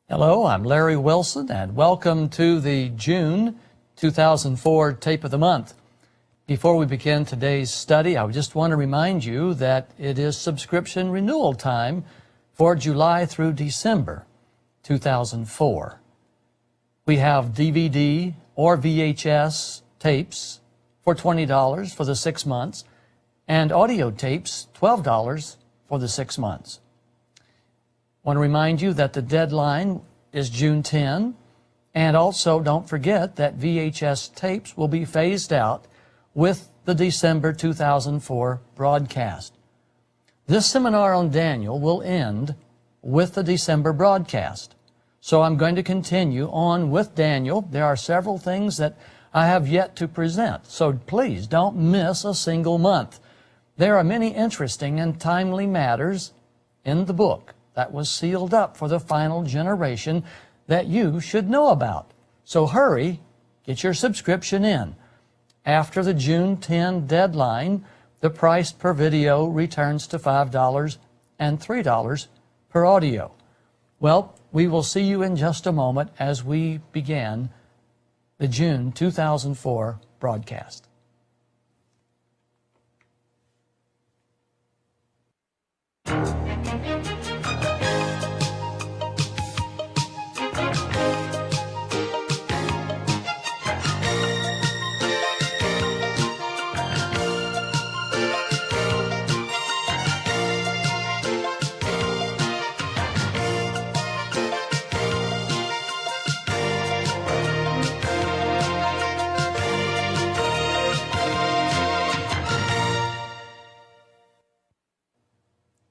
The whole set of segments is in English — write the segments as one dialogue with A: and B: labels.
A: Hello, I'm Larry Wilson, and welcome to the June 2004 Tape of the Month. Before we begin today's study, I just want to remind you that it is subscription renewal time for July through December 2004. We have DVD or VHS tapes for $20 for the 6 months, and audio tapes $12 for the 6 months. I want to remind you that the deadline is June 10, and also don't forget that VHS tapes will be phased out with the December 2004 broadcast. This seminar on Daniel will end with the December broadcast. So I'm going to continue on with Daniel. There are several things that I have yet to present, so please don't miss a single month. There are many interesting and timely matters in the book that was sealed up for the final generation that you should know about. So hurry, get your subscription in. After the June 10 deadline, the price per video returns to $5 and $3 per audio. Well, we will see you in just a moment as we begin the June 2004 broadcast.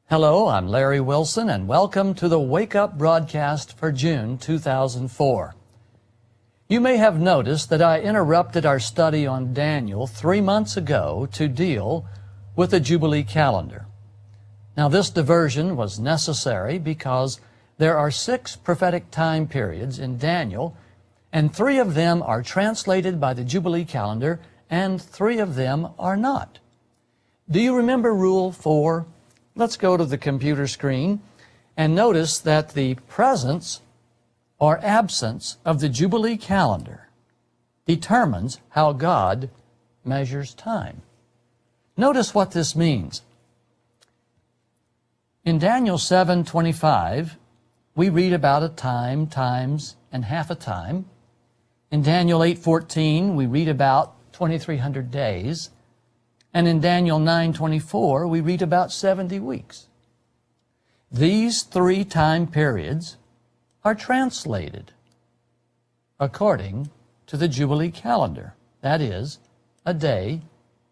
A: Hello, I'm Larry Wilson, and welcome to the Wake Up broadcast for June 2004. You may have noticed that I interrupted our study on Daniel 3 months ago to deal with the Jubilee Calendar. Now, this diversion was necessary because there are 6 prophetic time periods in Daniel, and 3 of them are translated by the Jubilee Calendar, and 3 of them are not. Do you remember Rule 4? Let's go to the computer screen and notice that the presence or absence of the Jubilee calendar determines how God measures time. Notice what this means. In Daniel 7:25, we read about a time, times, and half a time. In Daniel 8:14, we read about 2,300 days. And in Daniel 9:24, we read about 70 weeks. These 3 time periods are translated according to the Jubilee calendar. That is, a day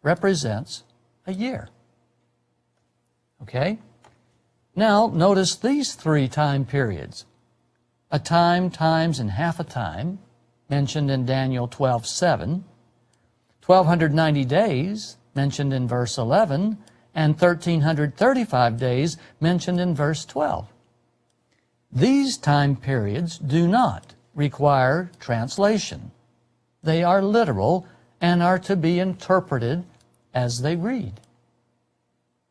A: represents a year. Okay? Now, notice these 3 time periods. A time, times, and half a time, mentioned in Daniel 12:7. 1,290 days, mentioned in verse 11, and 1,335 days mentioned in verse 12. These time periods do not require translation. They are literal and are to be interpreted as they read.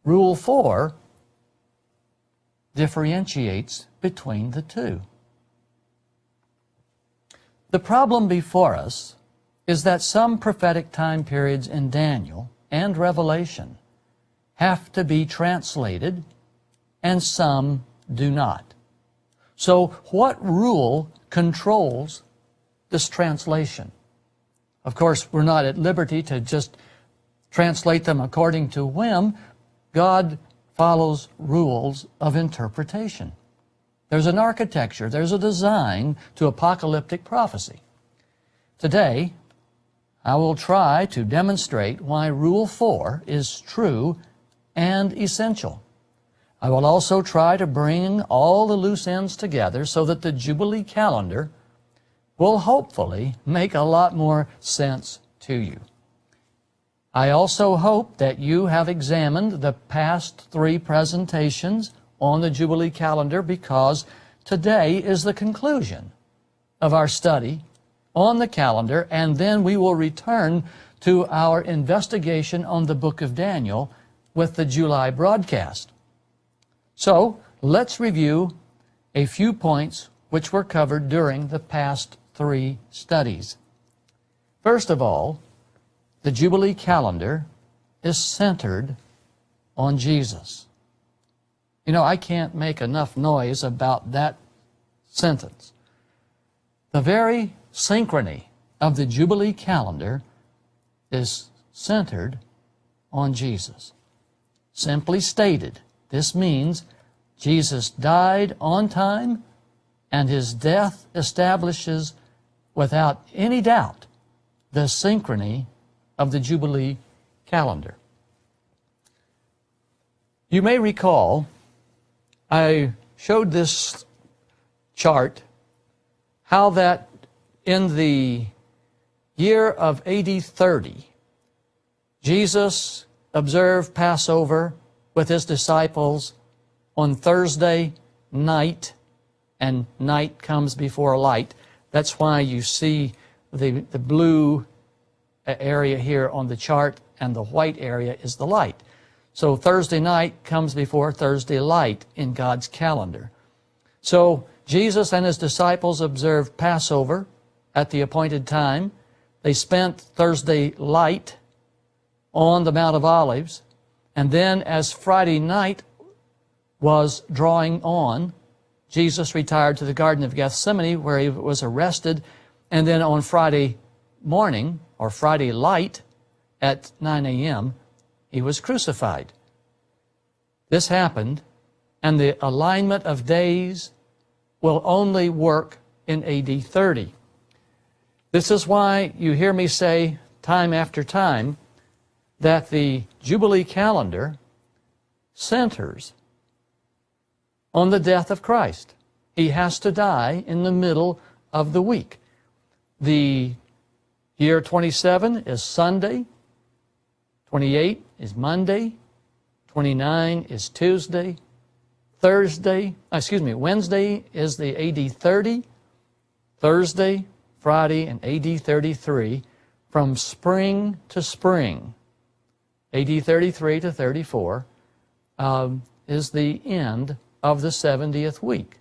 A: Rule 4 differentiates between the 2. The problem before us is that some prophetic time periods in Daniel and Revelation have to be translated, and some do not. So what rule controls this translation? Of course, we're not at liberty to just translate them according to whim. God follows rules of interpretation. There's an architecture, there's a design to apocalyptic prophecy. Today, I will try to demonstrate why Rule 4 is true and essential. I will also try to bring all the loose ends together so that the Jubilee calendar will hopefully make a lot more sense to you. I also hope that you have examined the past 3 presentations on the Jubilee calendar, because today is the conclusion of our study on the calendar, and then we will return to our investigation on the book of Daniel with the July broadcast. So let's review a few points which were covered during the past 3 studies. First of all, the Jubilee calendar is centered on Jesus. You know, I can't make enough noise about that sentence. The very synchrony of the Jubilee calendar is centered on Jesus. Simply stated, this means Jesus died on time, and his death establishes without any doubt the synchrony of the Jubilee calendar. You may recall I showed this chart how that in the year of AD 30, Jesus observed Passover with his disciples on Thursday night, and night comes before light. That's why you see the blue area here on the chart, and the white area is the light. So Thursday night comes before Thursday light in God's calendar. So Jesus and his disciples observed Passover at the appointed time. They spent Thursday light on the Mount of Olives, and then as Friday night was drawing on, Jesus retired to the Garden of Gethsemane, where he was arrested, and then on Friday morning, or Friday light, at 9 a.m., he was crucified. This happened, and the alignment of days will only work in AD 30. This is why you hear me say time after time that the Jubilee calendar centers on the death of Christ. He has to die in the middle of the week. The year 27 is Sunday, 28 is Monday, 29 is Tuesday, Wednesday is the AD 30, Thursday, Friday, and AD 33, from spring to spring. AD 33 to 34 is the end of the 70th week.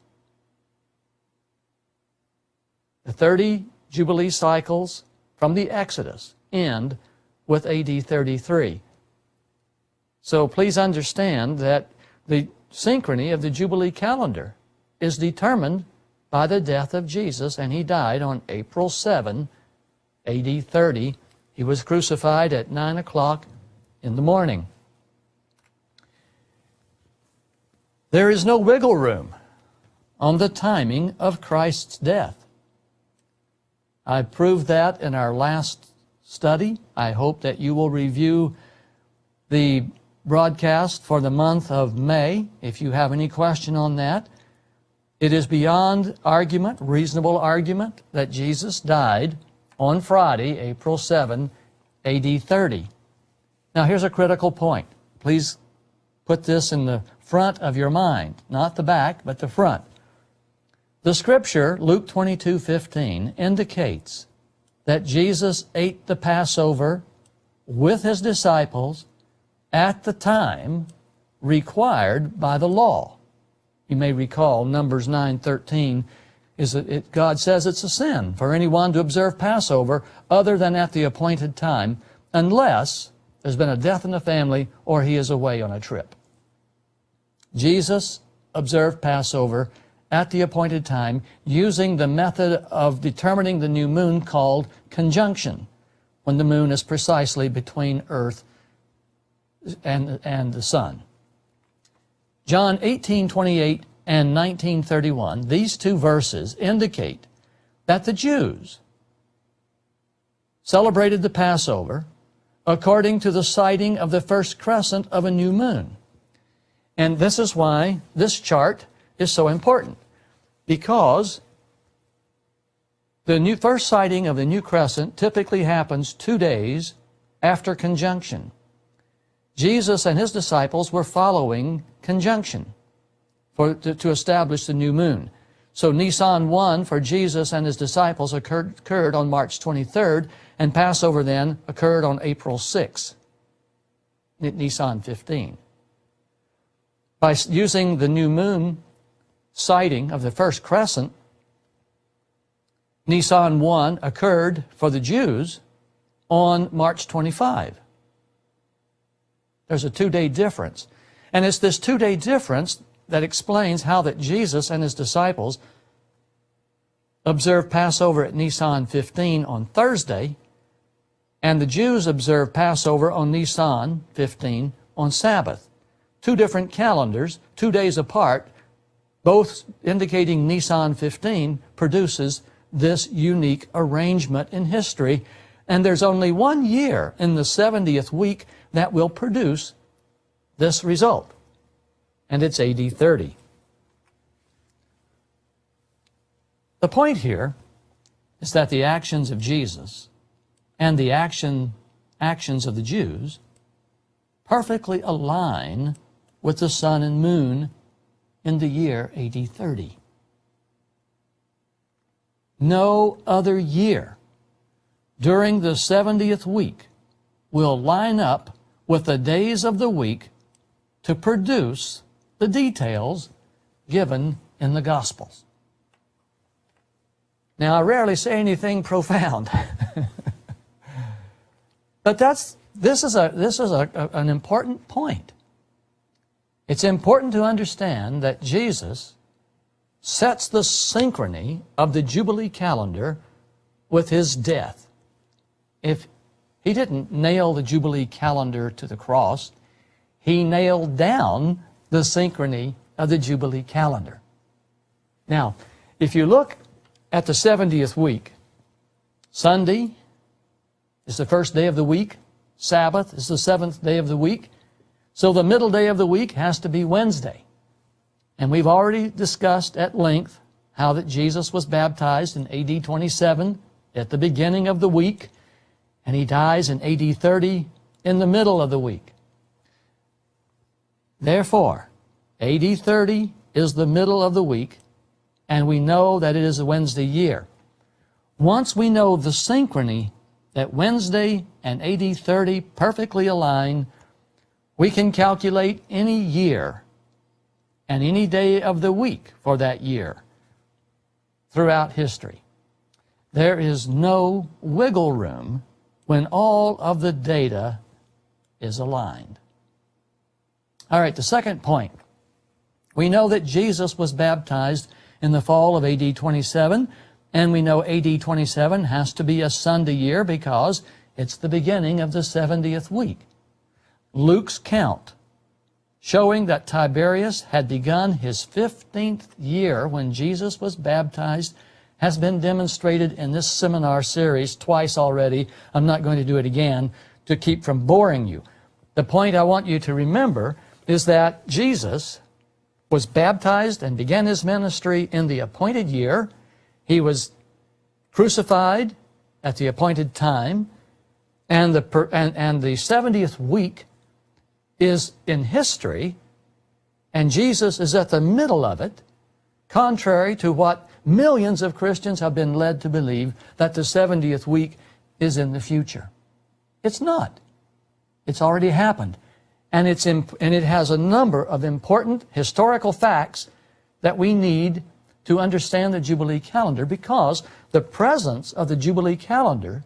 A: The 30 Jubilee cycles from the Exodus end with AD 33. So please understand that the synchrony of the Jubilee calendar is determined by the death of Jesus, and he died on April 7, AD 30. He was crucified at 9 o'clock in the morning. There is no wiggle room on the timing of Christ's death. I proved that in our last study. I hope that you will review the broadcast for the month of May if you have any question on that. It is beyond argument, reasonable argument, that Jesus died on Friday, April 7, AD 30. Now here's a critical point. Please put this in the front of your mind, not the back, but the front. The scripture, Luke 22:15, indicates that Jesus ate the Passover with his disciples at the time required by the law. You may recall Numbers 9:13 is that God says it's a sin for anyone to observe Passover other than at the appointed time, unless there's been a death in the family or he is away on a trip. Jesus observed Passover at the appointed time using the method of determining the new moon called conjunction, when the moon is precisely between earth and the sun. John 18:28 and 19:31, these two verses indicate that the Jews celebrated the Passover according to the sighting of the first crescent of a new moon. And this is why this chart is so important, because the first sighting of the new crescent typically happens 2 days after conjunction. Jesus and his disciples were following conjunction to establish the new moon. So Nisan 1 for Jesus and his disciples occurred on March 23rd, and Passover then occurred on April 6, Nisan 15. By using the new moon sighting of the first crescent, Nisan 1 occurred for the Jews on March 25. There's a 2-day difference. And it's this 2-day difference that explains how that Jesus and his disciples observed Passover at Nisan 15 on Thursday, and the Jews observed Passover on Nisan 15 on Sabbath. 2 different calendars, 2 days apart, both indicating Nisan 15 produces this unique arrangement in history. And there's only 1 year in the 70th week that will produce this result, and it's AD 30. The point here is that the actions of Jesus and the actions of the Jews perfectly align with the sun and moon in the year AD 30. No other year during the 70th week will line up with the days of the week to produce the details given in the Gospels. Now, I rarely say anything profound, but this is an important point. It's important to understand that Jesus sets the synchrony of the Jubilee calendar with his death. If he didn't nail the Jubilee calendar to the cross, he nailed down the synchrony of the Jubilee calendar. Now, if you look at the 70th week, Sunday is the first day of the week, Sabbath is the 7th day of the week, so the middle day of the week has to be Wednesday. And we've already discussed at length how that Jesus was baptized in AD 27 at the beginning of the week, and he dies in AD 30 in the middle of the week. Therefore, AD 30 is the middle of the week, and we know that it is a Wednesday year. Once we know the synchrony that Wednesday and AD 30 perfectly align, we can calculate any year and any day of the week for that year throughout history. There is no wiggle room when all of the data is aligned. All right, the second point. We know that Jesus was baptized in the fall of AD 27, and we know AD 27 has to be a Sunday year because it's the beginning of the 70th week. Luke's count, showing that Tiberius had begun his 15th year when Jesus was baptized, has been demonstrated in this seminar series twice already. I'm not going to do it again to keep from boring you. The point I want you to remember is that Jesus was baptized and began his ministry in the appointed year. He was crucified at the appointed time, and the 70th week is in history, and Jesus is at the middle of it, contrary to what millions of Christians have been led to believe, that the 70th week is in the future. It's not. It's already happened. And it has a number of important historical facts that we need to understand the Jubilee calendar, because the presence of the Jubilee calendar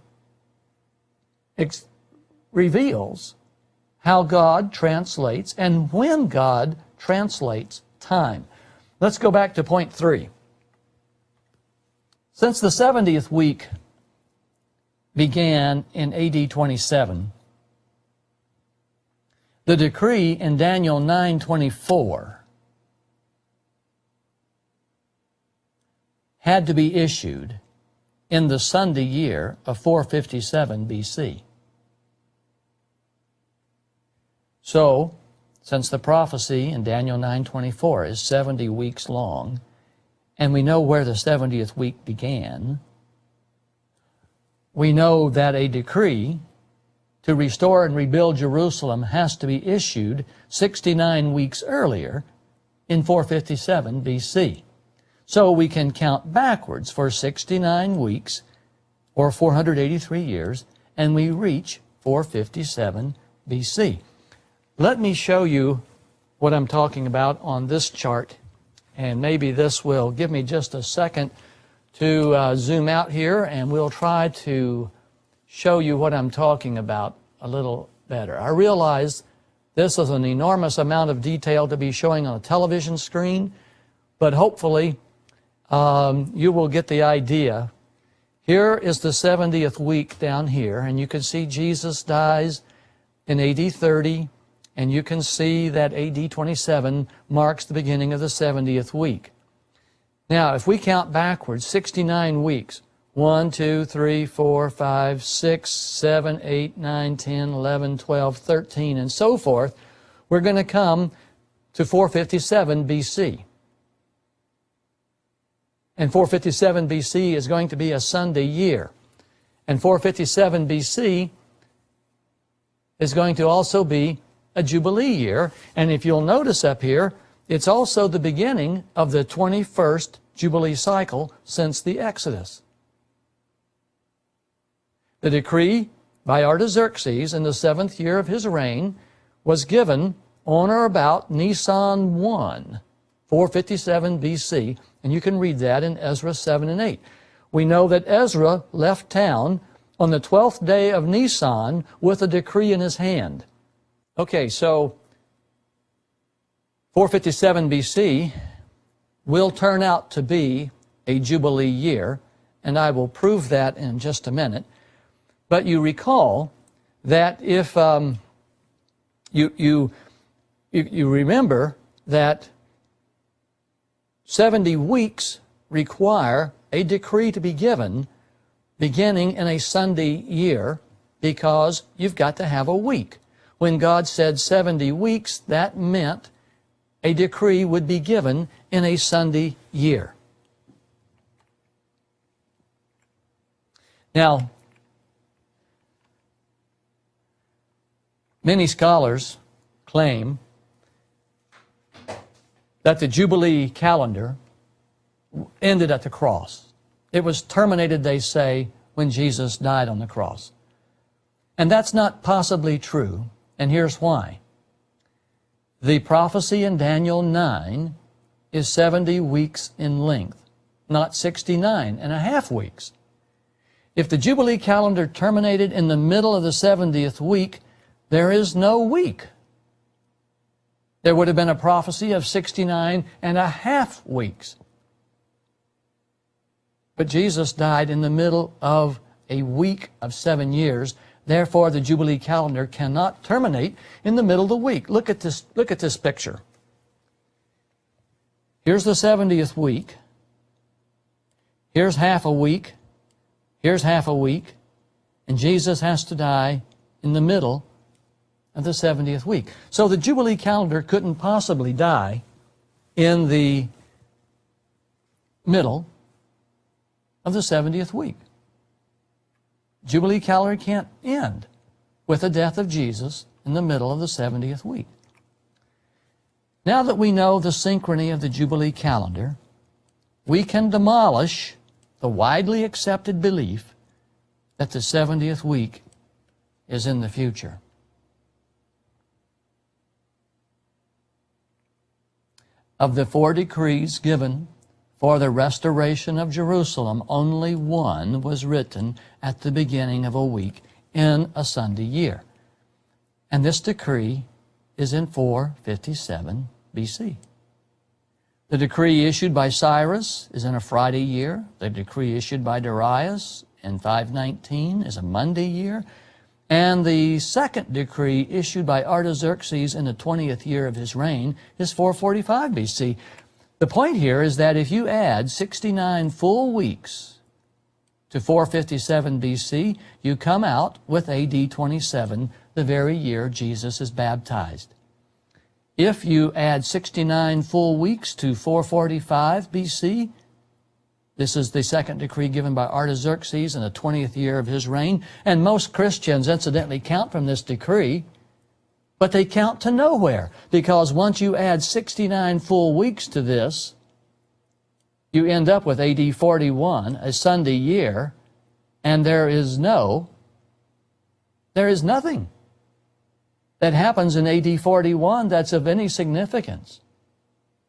A: reveals how God translates and when God translates time. Let's go back to point 3. Since the 70th week began in AD 27, the decree in Daniel 9:24 had to be issued in the Sunday year of 457 BC. So, since the prophecy in Daniel 9:24 is 70 weeks long, and we know where the 70th week began, we know that a decree to restore and rebuild Jerusalem has to be issued 69 weeks earlier in 457 BC. So we can count backwards for 69 weeks, or 483 years, and we reach 457 BC. Let me show you what I'm talking about on this chart, and maybe this will give me just a second to zoom out here, and we'll try to show you what I'm talking about a little better. I realize this is an enormous amount of detail to be showing on a television screen, but hopefully you will get the idea. Here is the 70th week down here, and you can see Jesus dies in AD 30, and you can see that AD 27 marks the beginning of the 70th week. Now, if we count backwards, 69 weeks, 1, 2, 3, 4, 5, 6, 7, 8, 9, 10, 11, 12, 13, and so forth, we're going to come to 457 BC. And 457 BC is going to be a Sunday year. And 457 BC is going to also be a Jubilee year. And if you'll notice up here, it's also the beginning of the 21st Jubilee cycle since the Exodus. The decree by Artaxerxes in the 7th year of his reign was given on or about Nisan 1, 457 BC, and you can read that in Ezra 7 and 8. We know that Ezra left town on the 12th day of Nisan with a decree in his hand. Okay, so 457 BC will turn out to be a Jubilee year, and I will prove that in just a minute. But you recall that if you remember that 70 weeks require a decree to be given beginning in a Sunday year, because you've got to have a week. When God said 70 weeks, that meant a decree would be given in a Sunday year. Now, many scholars claim that the Jubilee calendar ended at the cross. It was terminated, they say, when Jesus died on the cross. And that's not possibly true, and here's why. The prophecy in Daniel 9 is 70 weeks in length, not 69 and a half weeks. If the Jubilee calendar terminated in the middle of the 70th week, there is no week. There would have been a prophecy of 69 and a half weeks. But Jesus died in the middle of a week of 7 years. Therefore, the Jubilee calendar cannot terminate in the middle of the week. Look at this picture. Here's the 70th week. Here's half a week. Here's half a week. And Jesus has to die in the middle of the 70th week. So the Jubilee calendar couldn't possibly die in the middle of the 70th week. Jubilee calendar can't end with the death of Jesus in the middle of the 70th week. Now that we know the synchrony of the Jubilee calendar, we can demolish the widely accepted belief that the 70th week is in the future. Of the 4 decrees given for the restoration of Jerusalem, only one was written at the beginning of a week in a Sunday year. And this decree is in 457 BC. The decree issued by Cyrus is in a Friday year. The decree issued by Darius in 519 is a Monday year. And the second decree issued by Artaxerxes in the 20th year of his reign is 445 BC. The point here is that if you add 69 full weeks to 457 BC, you come out with AD 27, the very year Jesus is baptized. If you add 69 full weeks to 445 BC, this is the second decree given by Artaxerxes in the 20th year of his reign, and most Christians incidentally count from this decree, but they count to nowhere, because once you add 69 full weeks to this, you end up with AD 41, a Sunday year, and there is nothing that happens in AD 41 that's of any significance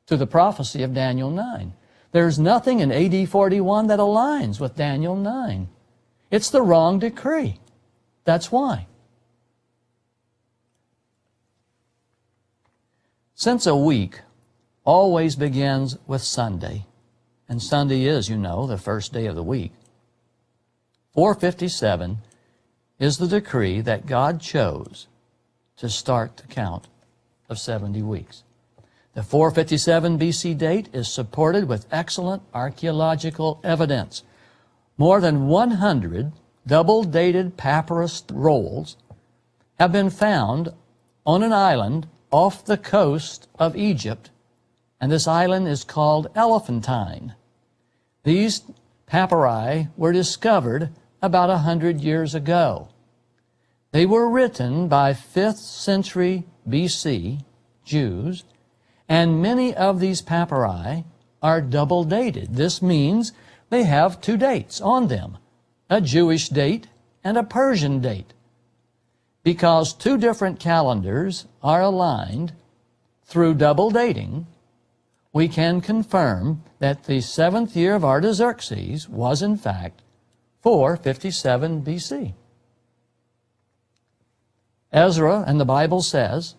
A: to the prophecy of Daniel 9. There's nothing in AD 41 that aligns with Daniel 9. It's the wrong decree. That's why. Since a week always begins with Sunday, and Sunday is, you know, the first day of the week, 457 is the decree that God chose to start the count of 70 weeks. The 457 BC date is supported with excellent archaeological evidence. More than 100 double-dated papyrus rolls have been found on an island off the coast of Egypt, and this island is called Elephantine. These papyri were discovered about 100 years ago. They were written by 5th century BC Jews, and many of these papyri are double-dated. This means they have two dates on them, a Jewish date and a Persian date. Because two different calendars are aligned through double dating, we can confirm that the 7th year of Artaxerxes was in fact 457 BC. Ezra, and the Bible says,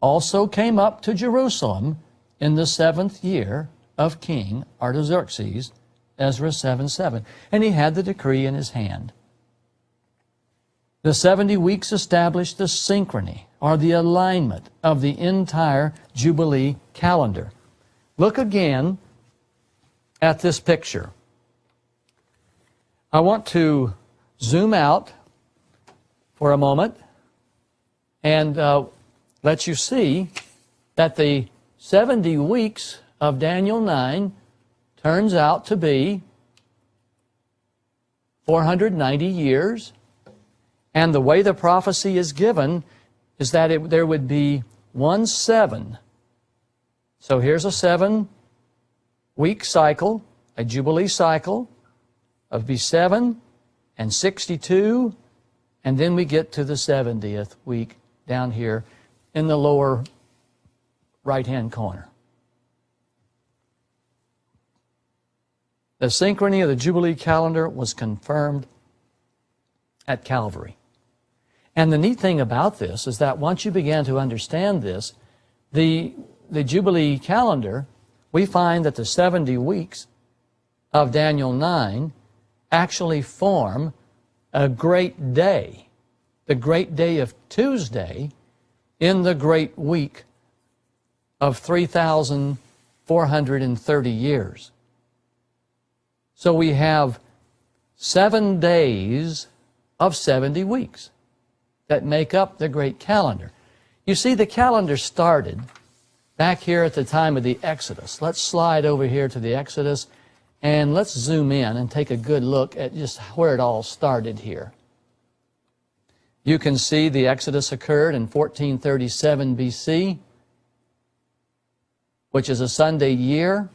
A: also came up to Jerusalem in the 7th year of King Artaxerxes, Ezra 7:7, and he had the decree in his hand. The 70 weeks established the synchrony, or the alignment, of the entire Jubilee calendar. Look again at this picture. I want to zoom out for a moment and let you see that the 70 weeks of Daniel 9 turns out to be 490 years. And the way the prophecy is given is that there would be 1 7. So here's a 7-week cycle, a Jubilee cycle of be 7 and 62, and then we get to the 70th week down here in the lower right-hand corner. The synchrony of the Jubilee calendar was confirmed at Calvary. And the neat thing about this is that once you began to understand this, the Jubilee calendar, we find that the 70 weeks of Daniel 9 actually form a great day, the great day of Tuesday in the great week of 3,430 years. So we have 7 days of 70 weeks that make up the great calendar. You see, the calendar started back here at the time of the Exodus. Let's slide over here to the Exodus, and let's zoom in and take a good look at just where it all started here. You can see the Exodus occurred in 1437 BC, which is a Sunday year.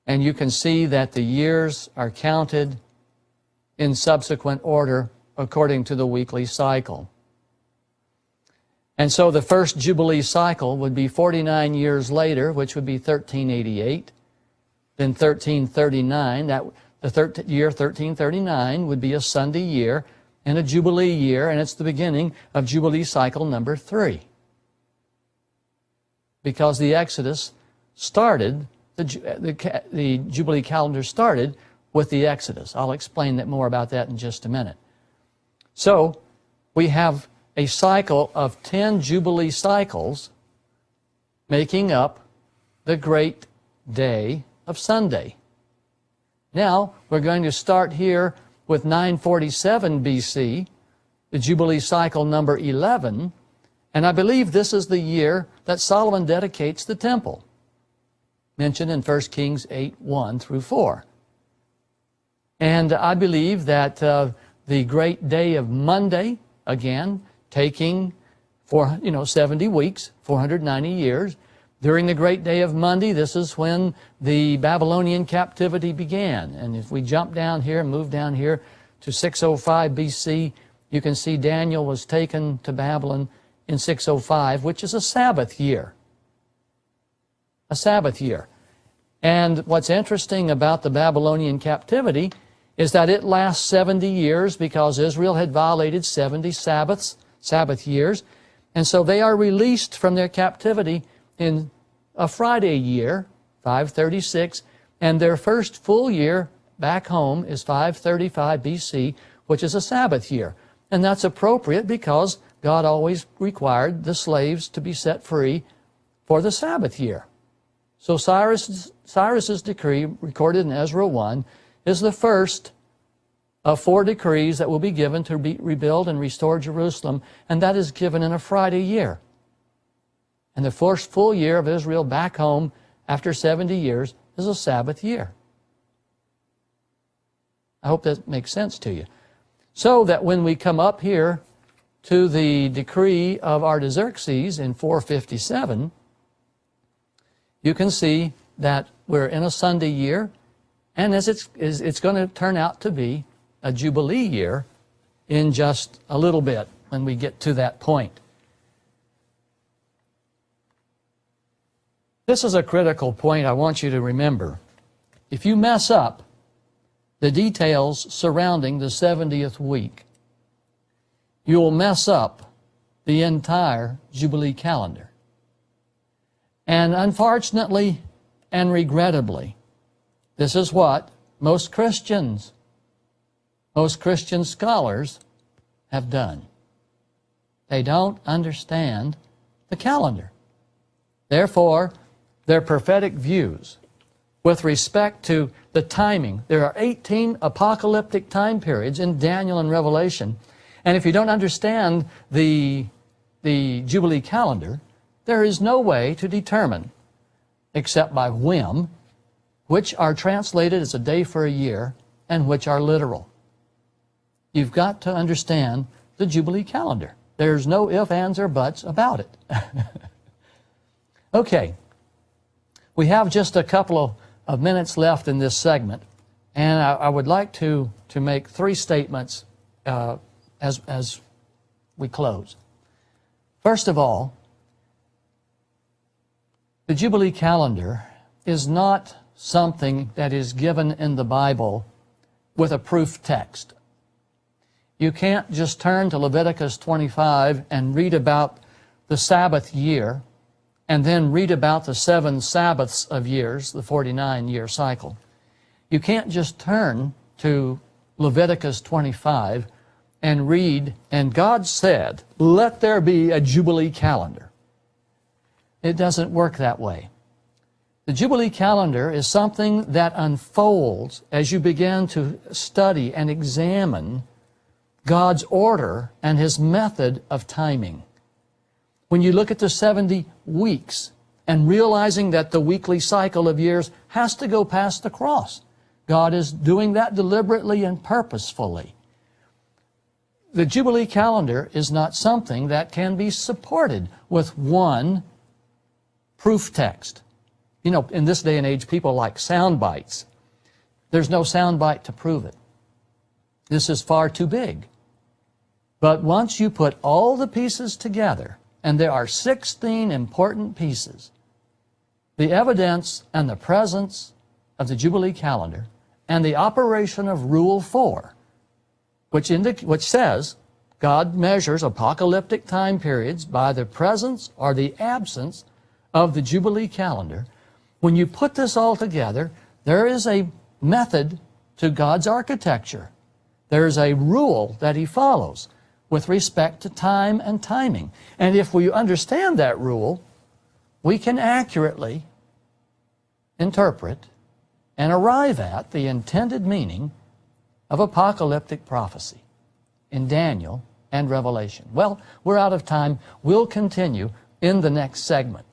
A: And you can see that the years are counted in subsequent order according to the weekly cycle. And so the first Jubilee cycle would be 49 years later, which would be 1388. Then 1339, the year 1339 would be a Sunday year and a Jubilee year, and it's the beginning of Jubilee cycle number 3. Because the Exodus started, the Jubilee calendar started with the Exodus. I'll explain that more about that in just a minute. So we have a cycle of 10 Jubilee cycles making up the great day of Sunday. Now we're going to start here with 947 BC, the Jubilee cycle number 11, and I believe this is the year that Solomon dedicates the temple, mentioned in 1 Kings 8:1 through 4. And I believe that the great day of Monday, again, taking 70 weeks, 490 years. During the great day of Monday, this is when the Babylonian captivity began. And if we jump down here and move down here to 605 BC, you can see Daniel was taken to Babylon in 605, which is a Sabbath year. a Sabbath year. And what's interesting about the Babylonian captivity is that it lasts 70 years because Israel had violated 70 Sabbath years. And so they are released from their captivity in a Friday year, 536, and their first full year back home is 535 BC, which is a Sabbath year. And that's appropriate because God always required the slaves to be set free for the Sabbath year. So Cyrus's decree, recorded in Ezra 1, is the first of 4 decrees that will be given to rebuild and restore Jerusalem, and that is given in a Friday year. And the first full year of Israel back home after 70 years is a Sabbath year. I hope that makes sense to you. So that when we come up here to the decree of Artaxerxes in 457, you can see that we're in a Sunday year, and as it's going to turn out to be a Jubilee year in just a little bit when we get to that point. This is a critical point I want you to remember. If you mess up the details surrounding the 70th week, you'll mess up the entire Jubilee calendar. And unfortunately and regrettably, this is what most Christian scholars have done. They don't understand the calendar. Therefore, their prophetic views with respect to the timing, there are 18 apocalyptic time periods in Daniel and Revelation. And if you don't understand the Jubilee calendar, there is no way to determine, except by whim, which are translated as a day for a year and which are literal. You've got to understand the Jubilee calendar. There's no ifs, ands, or buts about it. Okay. We have just a couple of minutes left in this segment, and I would like to make 3 statements as we close. First of all, the Jubilee calendar is not something that is given in the Bible with a proof text. You can't just turn to Leviticus 25 and read about the Sabbath year and then read about the 7 Sabbaths of years, the 49-year cycle. You can't just turn to Leviticus 25 and read, and God said, let there be a Jubilee calendar. It doesn't work that way. The Jubilee calendar is something that unfolds as you begin to study and examine God's order and His method of timing. When you look at the 70 weeks and realizing that the weekly cycle of years has to go past the cross, God is doing that deliberately and purposefully. The Jubilee calendar is not something that can be supported with one proof text. You know, in this day and age, people like sound bites. There's no sound bite to prove it. This is far too big. But once you put all the pieces together, and there are 16 important pieces, the evidence and the presence of the Jubilee calendar and the operation of Rule 4, which says God measures apocalyptic time periods by the presence or the absence of the Jubilee calendar. When you put this all together, there is a method to God's architecture. There is a rule that He follows with respect to time and timing. And if we understand that rule, we can accurately interpret and arrive at the intended meaning of apocalyptic prophecy in Daniel and Revelation. Well, we're out of time. We'll continue in the next segment.